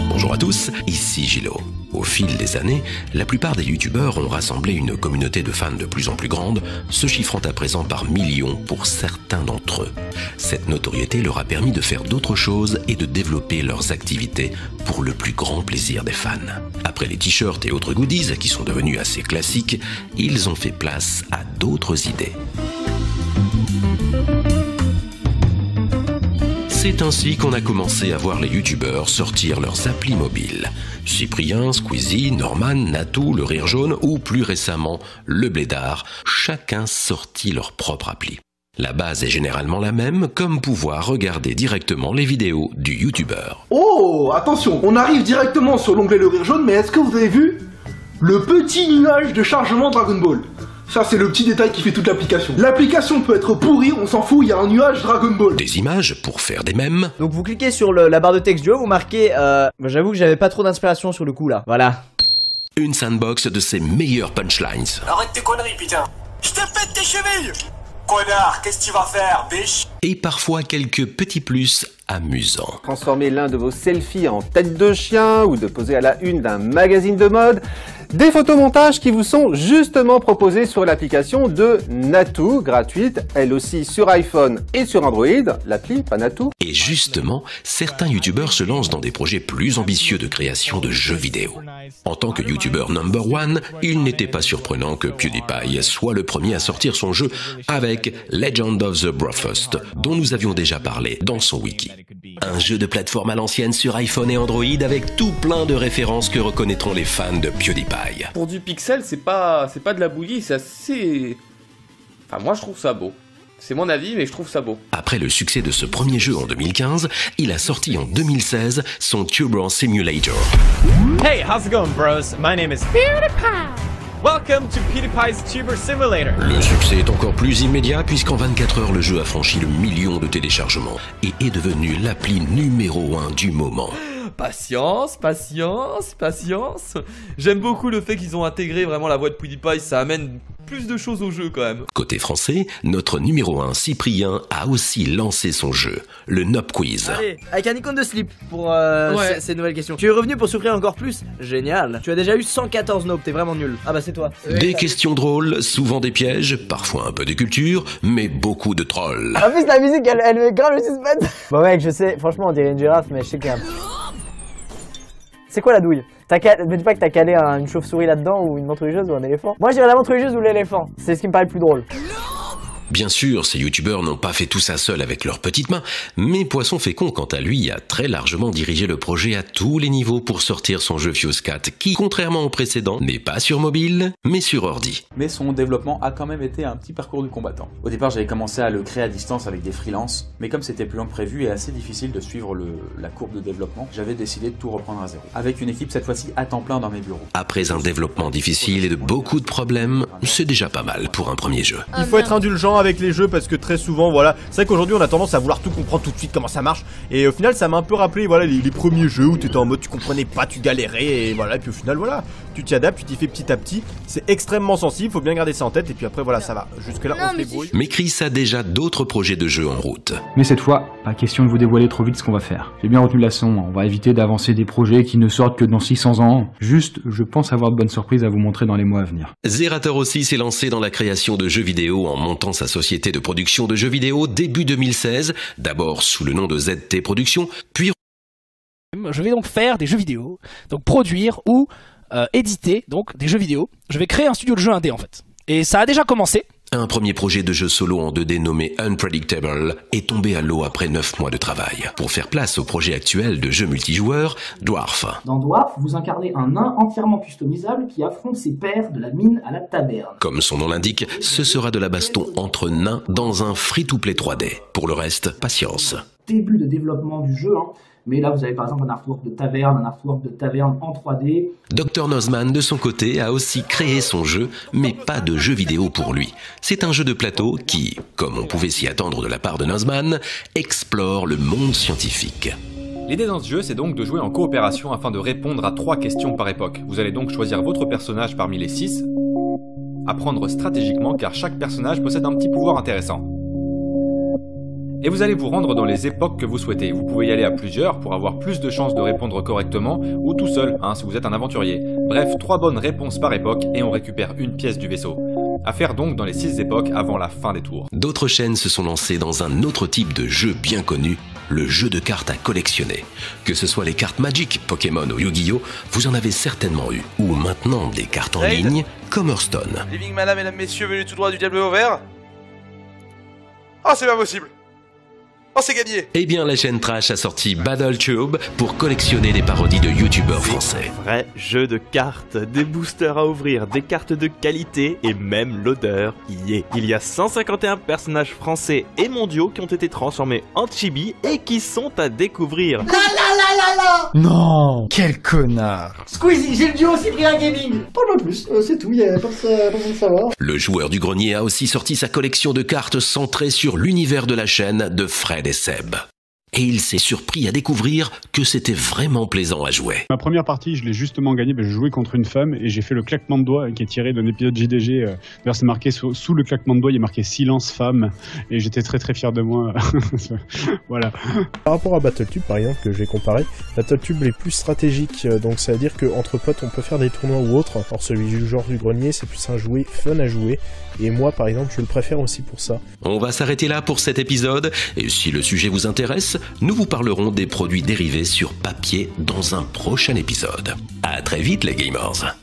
Bonjour à tous, ici Gilo. Au fil des années, la plupart des youtubeurs ont rassemblé une communauté de fans de plus en plus grande, se chiffrant à présent par millions pour certains d'entre eux. Cette notoriété leur a permis de faire d'autres choses et de développer leurs activités pour le plus grand plaisir des fans. Après les t-shirts et autres goodies qui sont devenus assez classiques, ils ont fait place à d'autres idées. C'est ainsi qu'on a commencé à voir les youtubeurs sortir leurs applis mobiles. Cyprien, Squeezie, Norman, Natou, le Rire Jaune ou plus récemment le Blédard, chacun sortit leur propre appli. La base est généralement la même, comme pouvoir regarder directement les vidéos du youtubeur. Oh, attention, on arrive directement sur l'onglet Le Rire Jaune, mais est-ce que vous avez vu le petit nuage de chargement Dragon Ball? Ça, c'est le petit détail qui fait toute l'application. L'application peut être pourrie, on s'en fout, il y a un nuage Dragon Ball. Des images pour faire des mèmes. Donc vous cliquez sur la barre de texte du haut, vous marquez... J'avoue que j'avais pas trop d'inspiration sur le coup là. Voilà. Une sandbox de ses meilleures punchlines. Arrête tes conneries, putain. Je te pète tes chevilles. Connard, qu'est-ce que tu vas faire, biche? Et parfois quelques petits plus amusants. Transformer l'un de vos selfies en tête de chien ou de poser à la une d'un magazine de mode. Des photomontages qui vous sont justement proposés sur l'application de Natou, gratuite, elle aussi sur iPhone et sur Android, l'appli, pas Natou. Et justement, certains youtubeurs se lancent dans des projets plus ambitieux de création de jeux vidéo. En tant que youtubeur number one, il n'était pas surprenant que PewDiePie soit le premier à sortir son jeu avec Legend of the Broadcast, dont nous avions déjà parlé dans son wiki. Un jeu de plateforme à l'ancienne sur iPhone et Android avec tout plein de références que reconnaîtront les fans de PewDiePie. Pour du pixel, c'est pas de la bouillie, c'est assez... Enfin, moi je trouve ça beau. C'est mon avis, mais je trouve ça beau. Après le succès de ce premier jeu en 2015, il a sorti en 2016 son Tuber Simulator. Hey, how's it going, bros? My name is PewDiePie. Welcome to PewDiePie's Tuber Simulator. Le succès est encore plus immédiat puisqu'en 24 heures, le jeu a franchi le million de téléchargements et est devenu l'appli numéro 1 du moment. Patience, patience, patience. J'aime beaucoup le fait qu'ils ont intégré vraiment la voix de PewDiePie, ça amène plus de choses au jeu quand même. Côté français, notre numéro 1 Cyprien a aussi lancé son jeu, le Nop Quiz. Allez, avec un icône de slip pour ces nouvelles questions. Tu es revenu pour souffrir encore plus? Génial. Tu as déjà eu 114 nopes, t'es vraiment nul. Ah bah c'est toi. Des questions drôles, souvent des pièges, parfois un peu de culture, mais beaucoup de trolls. En plus la musique elle me grave le suspense. Bon mec, je sais, franchement on dirait une girafe, mais je sais qu'il y a... C'est quoi la douille? Me dis pas que t'as calé une chauve-souris là-dedans ou une menthe-religieuse ou un éléphant. Moi j'irais la menthe-religieuse ou l'éléphant, c'est ce qui me paraît le plus drôle. Bien sûr, ces youtubeurs n'ont pas fait tout ça seuls avec leurs petites mains, mais Poisson Fécond, quant à lui, a très largement dirigé le projet à tous les niveaux pour sortir son jeu Fuse 4, qui, contrairement au précédent, n'est pas sur mobile, mais sur ordi. Mais son développement a quand même été un petit parcours du combattant. Au départ, j'avais commencé à le créer à distance avec des freelances, mais comme c'était plus long que prévu et assez difficile de suivre la courbe de développement, j'avais décidé de tout reprendre à zéro. Avec une équipe cette fois-ci à temps plein dans mes bureaux. Après un développement difficile et de beaucoup de problèmes, c'est déjà pas mal pour un premier jeu. Il faut être indulgent avec les jeux parce que très souvent, voilà, c'est vrai qu'aujourd'hui on a tendance à vouloir tout comprendre tout de suite comment ça marche. Et au final, ça m'a un peu rappelé, voilà, les premiers jeux où t'étais en mode tu comprenais pas, tu galérais et voilà. Et puis au final, voilà, tu t'y adaptes, tu t'y fais petit à petit. C'est extrêmement sensible, faut bien garder ça en tête. Et puis après, voilà, ça va. Jusque là, on se débrouille. Mais Chris a déjà d'autres projets de jeux en route. Mais cette fois, pas question de vous dévoiler trop vite ce qu'on va faire. J'ai bien retenu la leçon, on va éviter d'avancer des projets qui ne sortent que dans 600 ans. Juste, je pense avoir de bonnes surprises à vous montrer dans les mois à venir. Zerator aussi s'est lancé dans la création de jeux vidéo en montant sa société de production de jeux vidéo début 2016, d'abord sous le nom de ZT Productions, puis... Je vais donc faire des jeux vidéo, donc produire ou éditer donc des jeux vidéo. Je vais créer un studio de jeux indé en fait. Et ça a déjà commencé. Un premier projet de jeu solo en 2D nommé Unpredictable est tombé à l'eau après 9 mois de travail. Pour faire place au projet actuel de jeu multijoueur, Dwarf. Dans Dwarf, vous incarnez un nain entièrement customisable qui affronte ses pairs de la mine à la taverne. Comme son nom l'indique, ce sera de la baston entre nains dans un free-to-play 3D. Pour le reste, patience. Début de développement du jeu, hein. Mais là, vous avez par exemple un artwork de taverne en 3D. Dr Nozman, de son côté, a aussi créé son jeu, mais pas de jeu vidéo pour lui. C'est un jeu de plateau qui, comme on pouvait s'y attendre de la part de Nozman, explore le monde scientifique. L'idée dans ce jeu, c'est donc de jouer en coopération afin de répondre à 3 questions par époque. Vous allez donc choisir votre personnage parmi les 6, à prendre stratégiquement car chaque personnage possède un petit pouvoir intéressant. Et vous allez vous rendre dans les époques que vous souhaitez. Vous pouvez y aller à plusieurs pour avoir plus de chances de répondre correctement, ou tout seul, si vous êtes un aventurier. Bref, 3 bonnes réponses par époque et on récupère une pièce du vaisseau. À faire donc dans les 6 époques avant la fin des tours. D'autres chaînes se sont lancées dans un autre type de jeu bien connu, le jeu de cartes à collectionner. Que ce soit les cartes Magic, Pokémon ou Yu-Gi-Oh, vous en avez certainement eu. Ou maintenant des cartes en ligne comme Hearthstone. Living Mana, mesdames, messieurs, venu tout droit du diable au vert. Oh, c'est pas possible. Oh, c'est gagné. Eh bien, la chaîne Trash a sorti BattleTube pour collectionner des parodies de youtubeurs français. Vrai jeu de cartes, des boosters à ouvrir, des cartes de qualité et même l'odeur y est. Il y a 151 personnages français et mondiaux qui ont été transformés en chibi et qui sont à découvrir. Non, quel connard. Squeezie, j'ai le duo Cyprien Gaming. Pas de plus, c'est tout, y'a pas besoin de savoir. Le joueur du grenier a aussi sorti sa collection de cartes centrée sur l'univers de la chaîne de Fred et Seb. Et il s'est surpris à découvrir que c'était vraiment plaisant à jouer. Ma première partie, je l'ai justement gagnée, je jouais contre une femme et j'ai fait le claquement de doigts qui est tiré d'un épisode JDG. D'ailleurs, c'est marqué sous le claquement de doigts, il y a marqué silence femme et j'étais très très fier de moi. Voilà. Par rapport à BattleTube, par exemple, que je vais comparer, BattleTube est plus stratégique, donc ça veut dire qu'entre potes, on peut faire des tournois ou autres. Alors celui du genre du grenier, c'est plus un jouet fun à jouer. Et moi, par exemple, je le préfère aussi pour ça. On va s'arrêter là pour cet épisode. Et si le sujet vous intéresse, nous vous parlerons des produits dérivés sur papier dans un prochain épisode. À très vite les gamers.